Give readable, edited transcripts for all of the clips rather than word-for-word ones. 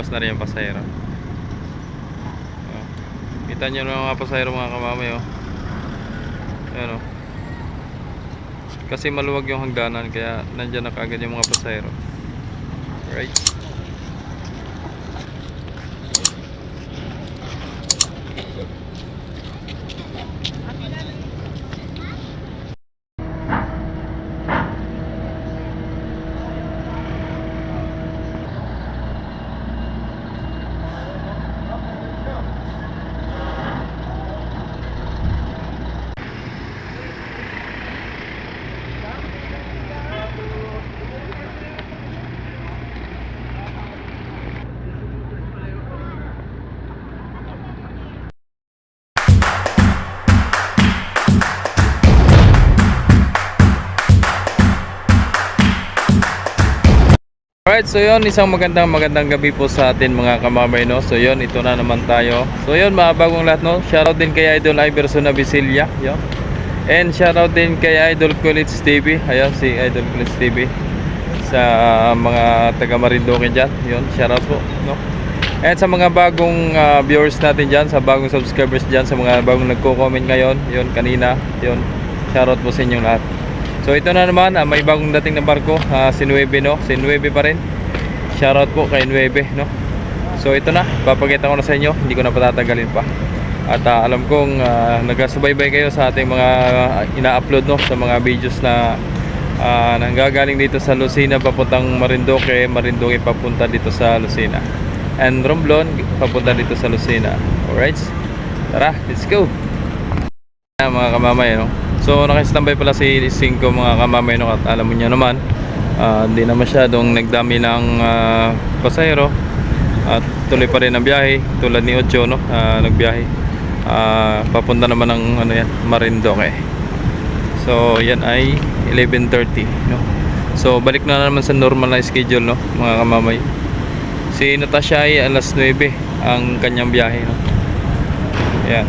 Tapos na rin yung pasahero. Kita nyo na mga pasahero mga kamamay, oh. Ayan, oh. Kasi maluwag yung hagdanan, kaya nandyan na kaagad yung mga pasahero. Right. Alright, so yun, isang magandang gabi po sa atin mga kamamay, no. So yun, ito na naman tayo. So yun, mga bagong lahat, no. Shoutout din kay Idol Iverson Abisilla, yun. And shoutout din kay Idol Kulits TV. Ayan, si Idol Kulits TV. Sa mga taga Marinduque dyan, yun, shoutout po, no. And sa mga bagong viewers natin dyan, sa bagong subscribers dyan, sa mga bagong nagko-comment ngayon, yun, kanina, yun, shoutout po sa inyong lahat. So ito na naman, may bagong dating na barko, si Nueve, no? Si Nueve pa rin. Shoutout po kay Nueve, no? So ito na, papakita ko na sa inyo, hindi ko na patatagalin pa. At alam kong nagsubaybay kayo sa ating mga ina-upload, no? Sa mga videos na nanggagaling dito sa Lucena papuntang Marinduque, Marinduque papunta dito sa Lucena, and Romblon papunta dito sa Lucena. Alright, tara, let's go mga kamamay, no? So naka-standby pala si 5 mga kamamay, no? At alam mo nyo naman, hindi na masyadong nagdami ng pasahero at tuloy pa rin ang biyahe tulad ni Ocho, no? Nagbiyahe papunta naman ng ano yan, Marinduque. So yan ay 11:30, no? So balik na naman sa normal na schedule, no mga kamamay. Si Natasha ay alas 9 ang kanyang biyahe, no? Yan.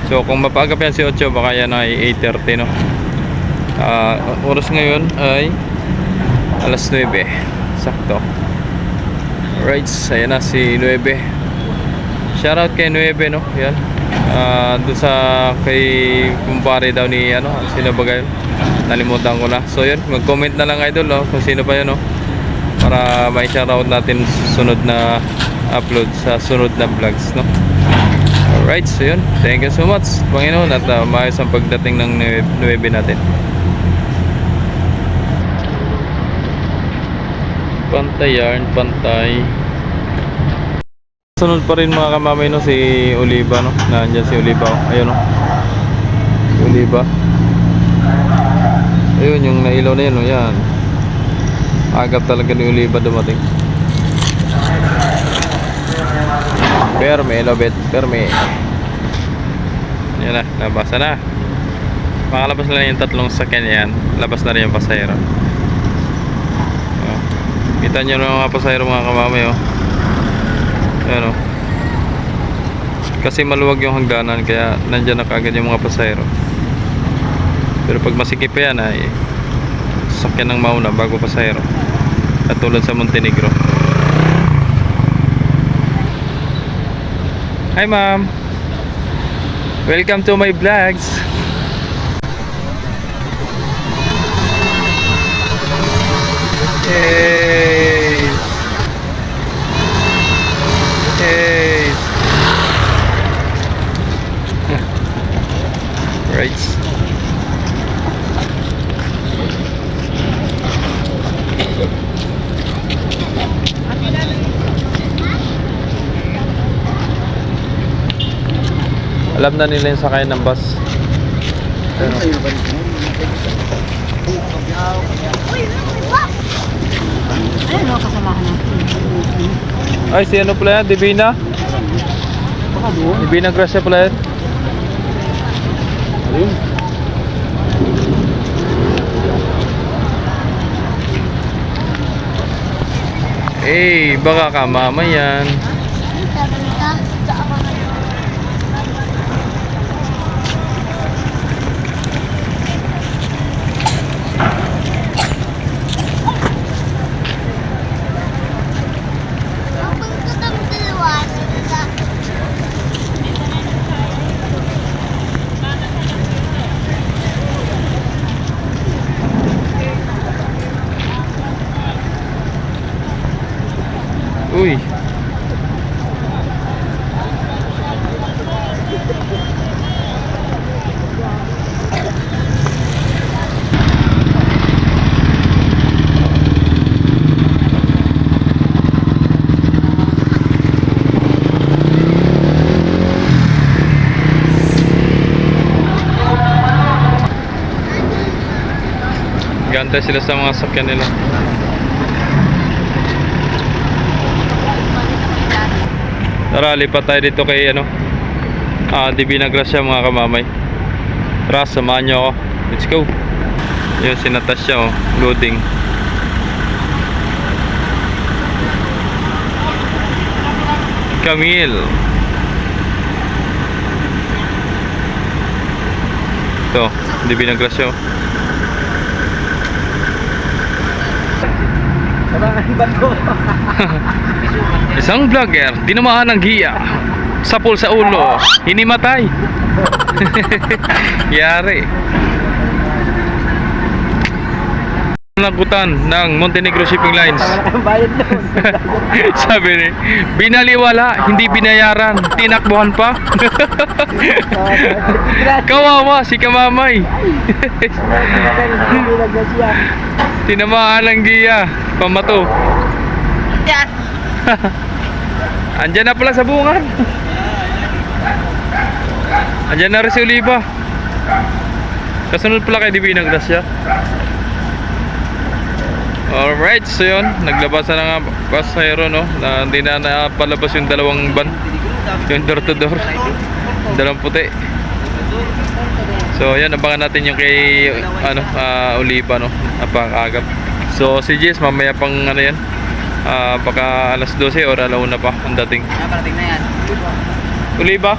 So kung mapaaga pa yan si Ocho, baka yan ay 8:30, no? Oras ngayon ay alas 9, sakto. Alright, ayan na si 9. Shoutout kay 9, no? Yan. Doon sa kay kumpare daw ni ano, sino ba gayon? Nalimutan ko na. So yun, mag-comment na lang idol, no? Kung sino pa yun, no? Para may shoutout natin sunod na upload sa sunod na vlogs, no? Alright, so yun, thank you so much Panginoon, at maayos ang pagdating ng 9 natin. Pantay yarn, pantay. Sunod pa rin mga kamamay, no, si Oliva, no? Nandiyan si Oliva, oh. Ayun, no? Si Oliva. Ayun, yung nailaw na yun, no? Yan. Agap talaga ni Oliva dumating. Perme, lobet, perme. Yan na, labas na. Makalabas na lang yung tatlong sakyan yan. Labas na rin yung pasahero. Kita nyo na mga pasahero mga kamamay, oh. Ayan, oh. Kasi maluwag yung hagdanan, kaya nandyan na kaagad yung mga pasahero. Pero pag masikip pa yan ay sakyan ng mauna bago pasahero. At tulad sa Montenegro. Hi ma'am, welcome to my vlogs. Hey, hey. Right. Alam na nila yung sakay ng bus. Pero ayun o, kasamahan natin. ay, si ano pala yan? Divina? Divina Gracia pala yan. Ayun. Eh, baka kamama yan. Uy. Gantay sila sa mga sakyan nila. Tara, lipat tayo dito kay ano, Divina Gracia mga kamamay. Tara, samahan nyo ako. Let's go. Yun, si Natasha, oh, loading. Camille. Ito, Divina Gracia, oh. Isang vlogger tinamaan ng giya, sapol sa ulo, hinimatay. Yari. Nagutan ng Montenegro Shipping Lines. Sabi ni, binaliwala, hindi binayaran, tinakbuhan pa. Kawawa si kamamay. Tinamaan ng giya, pamato. Andyan na pala sa bungan. Andyan na rin si Oliva. Kasunod pala kay Divina Gracia. Alright, so yun, naglabasan na nga pasahero, no, na hindi na napalabas yung dalawang van, yung door to door, dalawang puti. So yan, abangan natin yung kay ano, Oliva, no, napakagap. So si Jess mamaya pang ano yan, baka alas 12 or alauna pa ang dating. Naparating na yan. Oliva,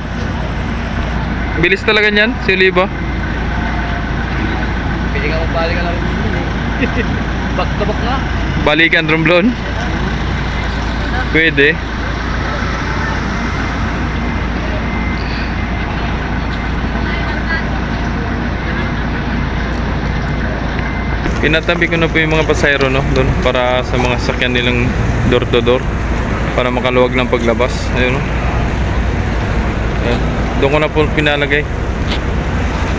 bilis talaga niyan si Oliva. Pili ka magbalik ka lang. Back to back na. Balikan Romblon. Pwede. Pinatabi ko na po yung mga pasahero, no, doon para sa mga sakyan nilang door to door para makaluwag ng paglabas. Ayun, no. Ayan. Doon ko na po pinalagay.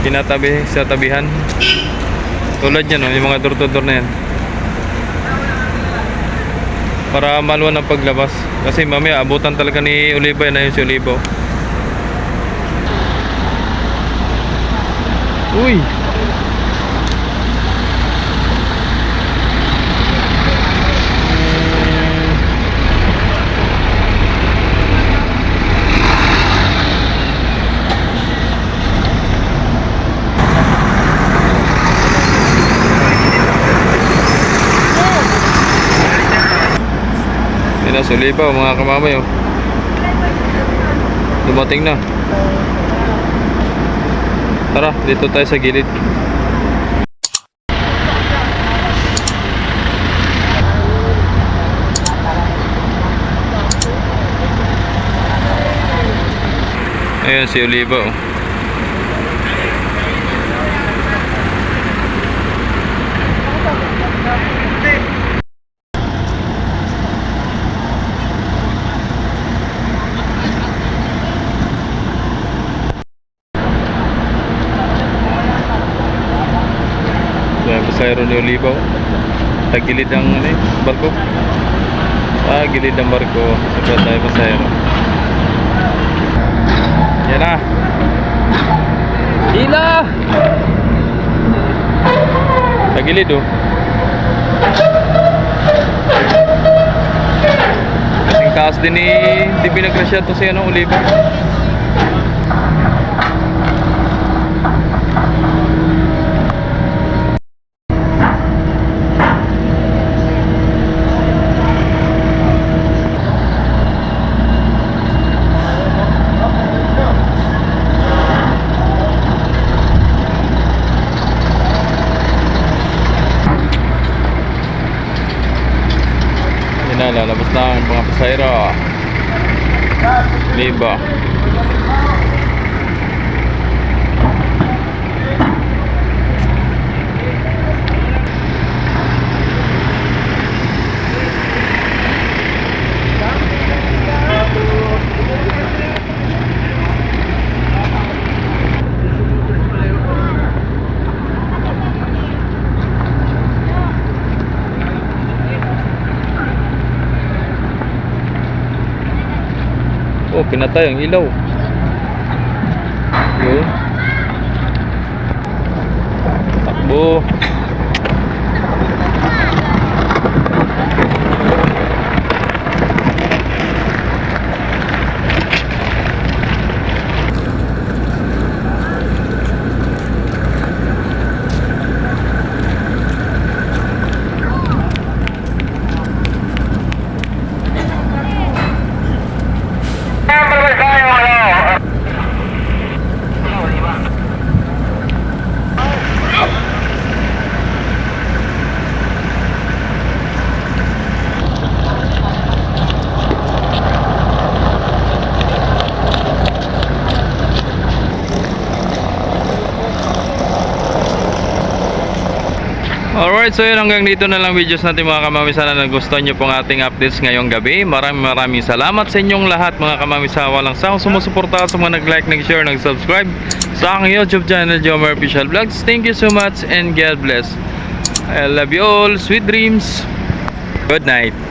Pinatabi sa tabihan. Tulad yan, no, yung mga door to door na yan. Para maluwan ang paglabas. Kasi mamaya abutan talaga ni Oliva, na yun si Oliva. Uy! Yan na, si Oliva, mga kamamay, oh. Dumating na. Tara, dito tayo sa gilid. Ayan si Oliva, oh. Ayan, pasayro ni Oliva, oh. Tagilid ang ano, barko. Gilid ang barko. Sabay tayo pasayro. Yan na. Hila! Tagilid, oh. Kasing taas din ni Divina Gracia to si ano, Oliva. Lalabas na ang mga pasahero. Oliva. Oh, pinatay ang ilaw. Yun. Takbo. Alright, so yun, hanggang dito na lang videos natin mga kamami. Sana nagustuhan nyo pong ating updates ngayong gabi. Maraming salamat sa inyong lahat mga kamami. Sa walang sawang sumusuporta sa mga nag-like, nag-share, nag-subscribe sa aking YouTube channel, Jomar Official Vlogs. Thank you so much and God bless. I love you all. Sweet dreams. Good night.